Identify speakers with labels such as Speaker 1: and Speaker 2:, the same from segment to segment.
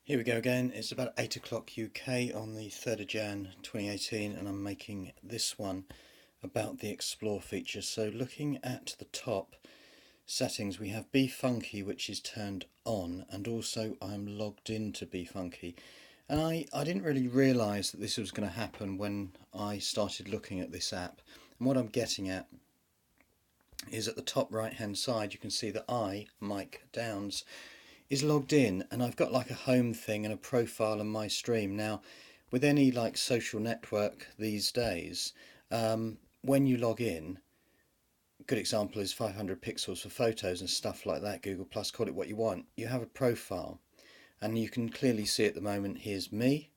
Speaker 1: Here we go again. It's about 8 o'clock UK on the 3rd of Jan 2018, and I'm making this one about the Explore feature. So looking at the top settings, we have BeFunky, which is turned on, and also I'm logged into BeFunky. And I didn't really realise that this was going to happen when I started looking at this app. And what I'm getting at is at the top right hand side you can see that Mike Downs, is logged in, and I've got like a home thing and a profile on my stream. Now with any like social network these days, when you log in, a good example is 500 pixels for photos and stuff like that, Google Plus, call it what you want, you have a profile and you can clearly see at the moment here's me,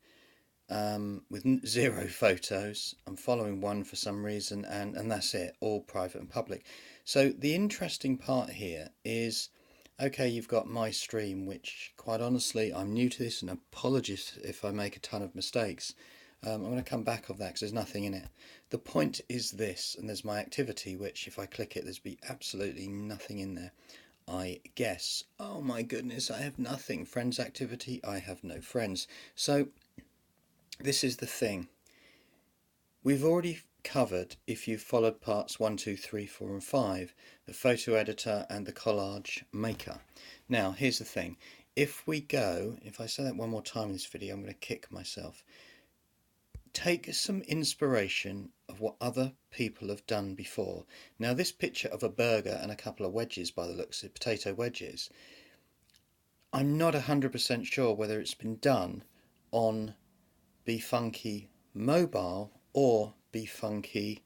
Speaker 1: with 0 photos. I'm following one for some reason, and that's it, all private and public. So the interesting part here is, okay, you've got my stream, which quite honestly, I'm new to this, and apologies if I make a ton of mistakes. I'm going to come back of that because there's nothing in it. The point is this, and there's my activity, which if I click it, there's be absolutely nothing in there. I guess, oh my goodness, I have nothing. Friends activity, I have no friends. So this is the thing. We've already covered, if you've followed parts 1, 2, 3, 4 and 5, the photo editor and the collage maker. Now here's the thing, if I say that one more time in this video, I'm going to kick myself. Take some inspiration of what other people have done before. Now this picture of a burger and a couple of wedges, by the looks of potato wedges, I'm not 100% sure whether it's been done on BeFunky mobile or BeFunky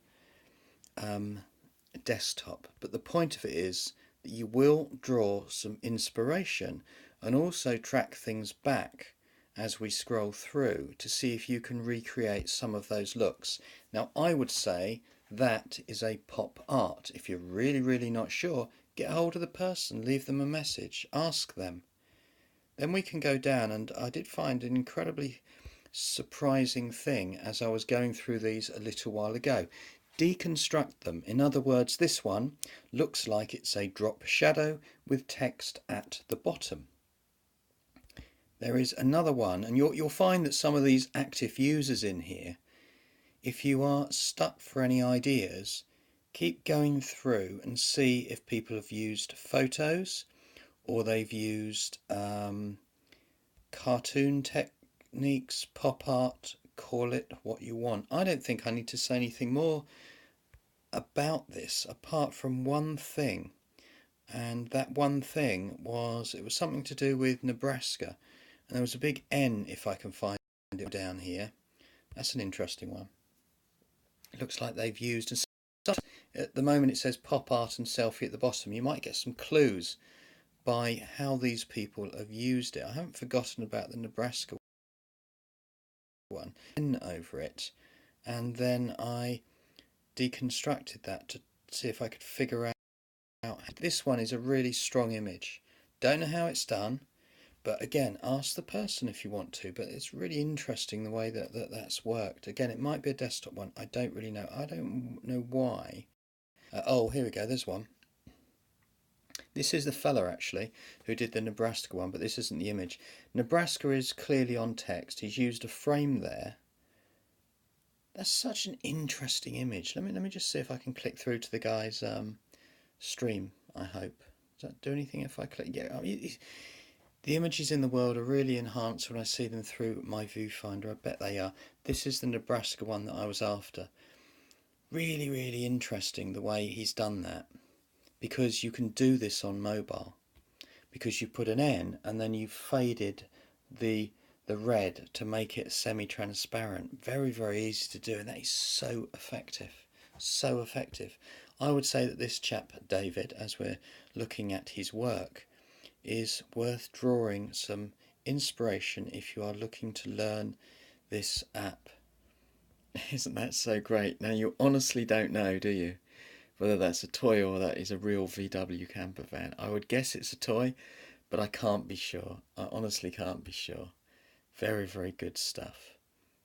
Speaker 1: desktop, but the point of it is that you will draw some inspiration and also track things back as we scroll through to see if you can recreate some of those looks. Now I would say that is a pop art. If you're really not sure, get hold of the person, leave them a message, ask them. Then we can go down, and I did find an incredibly surprising thing as I was going through these a little while ago. Deconstruct them. In other words, this one looks like it's a drop shadow with text at the bottom. There is another one, and you'll find that some of these active users in here, if you are stuck for any ideas, keep going through and see if people have used photos or they've used cartoon techniques, pop art, call it what you want. I don't think I need to say anything more about this apart from one thing, and that one thing was, it was something to do with Nebraska, and there was a big N, if I can find it down here. That's an interesting one. It looks like they've used, and at the moment it says pop art and selfie at the bottom. You might get some clues by how these people have used it. I haven't forgotten about the Nebraska one. Over it, and then I deconstructed that to see if I could figure out. This one is a really strong image. Don't know how it's done, but again, ask the person if you want to. But it's really interesting the way that's worked. Again, it might be a desktop one. I don't really know. I don't know why. Oh, here we go. There's one. This is the fella actually who did the Nebraska one, but this isn't the image. Nebraska is clearly on text. He's used a frame there. That's such an interesting image. Let me just see if I can click through to the guy's stream. I hope. Does that do anything if I click? Yeah. The images in the world are really enhanced when I see them through my viewfinder. I bet they are. This is the Nebraska one that I was after. Really interesting the way he's done that, because you can do this on mobile, because you put an N and then you faded the red to make it semi-transparent. Very easy to do, and that is so effective. So effective. I would say that this chap, David, as we're looking at his work, is worth drawing some inspiration if you are looking to learn this app. Isn't that so great? Now you honestly don't know, do you, whether that's a toy or that is a real VW camper van? I would guess it's a toy, but I can't be sure. I honestly can't be sure. Very good stuff.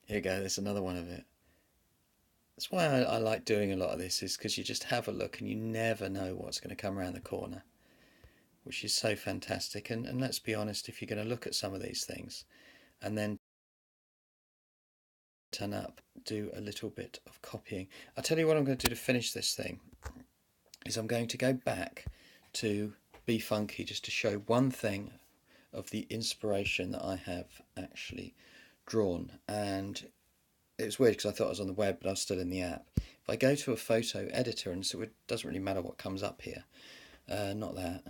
Speaker 1: Here you go, there's another one of it. That's why I like doing a lot of this, is because you just have a look and you never know what's going to come around the corner. which is so fantastic. And let's be honest, if you're going to look at some of these things and then turn up, do a little bit of copying. I'll tell you what I'm going to do to finish this thing is I'm going to go back to Be Funky just to show one thing of the inspiration that I have actually drawn. And it was weird because I thought I was on the web, but I was still in the app. If I go to a photo editor, and so it doesn't really matter what comes up here, not that.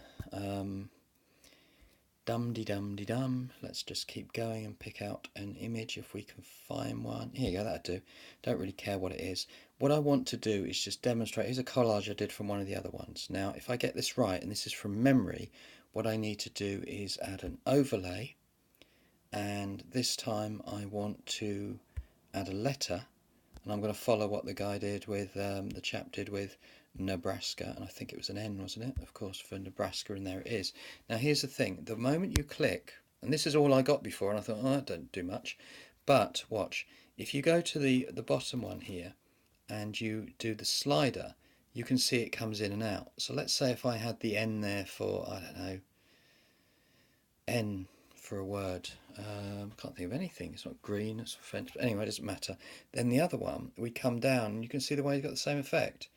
Speaker 1: Dum-de-dum-de-dum. Let's just keep going and pick out an image if we can find one. Here you go, that'll do. Don't really care what it is. What I want to do is just demonstrate. Here's a collage I did from one of the other ones. Now, if I get this right, and this is from memory, what I need to do is add an overlay. And this time I want to add a letter. And I'm going to follow what the guy did with, the chap did with Nebraska, and I think it was an N, wasn't it? Of course, for Nebraska, and there it is. Now here's the thing, the moment you click, and this is all I got before, and I thought, oh, that don't do much, but watch, if you go to the bottom one here, and you do the slider, you can see it comes in and out. So let's say if I had the N there for, I don't know, N for a word, can't think of anything, it's not green, it's French, but anyway, it doesn't matter. Then the other one, we come down, and you can see the way you've got the same effect.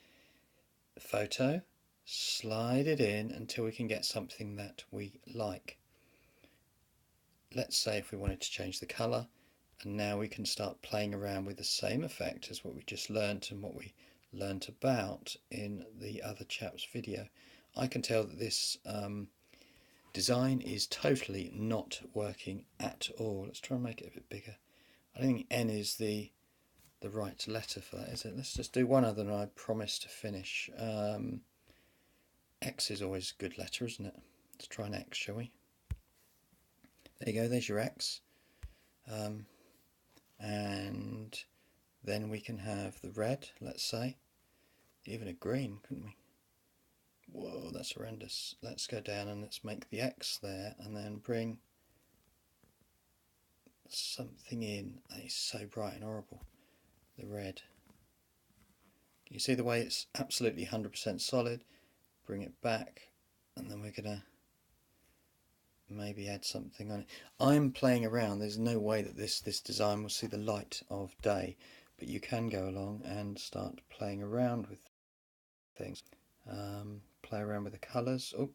Speaker 1: Photo, slide it in until we can get something that we like. Let's say if we wanted to change the colour, and now we can start playing around with the same effect as what we just learnt and what we learnt about in the other chap's video. I can tell that this design is totally not working at all. Let's try and make it a bit bigger. I don't think N is the right letter for that, is it? Let's just do one other and I promise to finish. X is always a good letter, isn't it? Let's try an X, shall we? There you go, there's your X. And then we can have the red, let's say. Even a green, couldn't we? Whoa, that's horrendous. Let's go down and let's make the X there and then bring something in that is so bright and horrible. The red. You see the way it's absolutely 100% solid? Bring it back, and then we're going to maybe add something on it. I'm playing around. There's no way that this design will see the light of day, but you can go along and start playing around with things. Play around with the colours. Oh,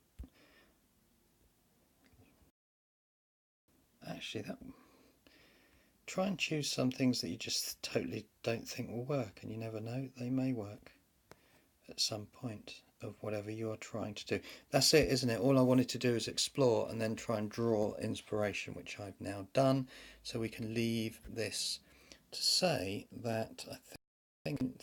Speaker 1: actually, try and choose some things that you just totally don't think will work, and you never know, they may work at some point of whatever you're trying to do. That's it, isn't it? All I wanted to do is explore and then try and draw inspiration, which I've now done. So we can leave this to say that I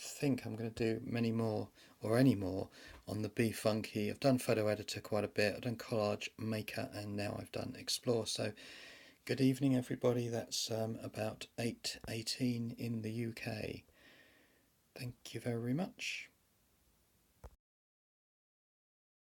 Speaker 1: think I'm going to do many more or any more on the Be Funky. I've done Photo Editor quite a bit. I've done Collage Maker, and now I've done Explore. So good evening, everybody. That's about 8:18 in the UK. Thank you very much.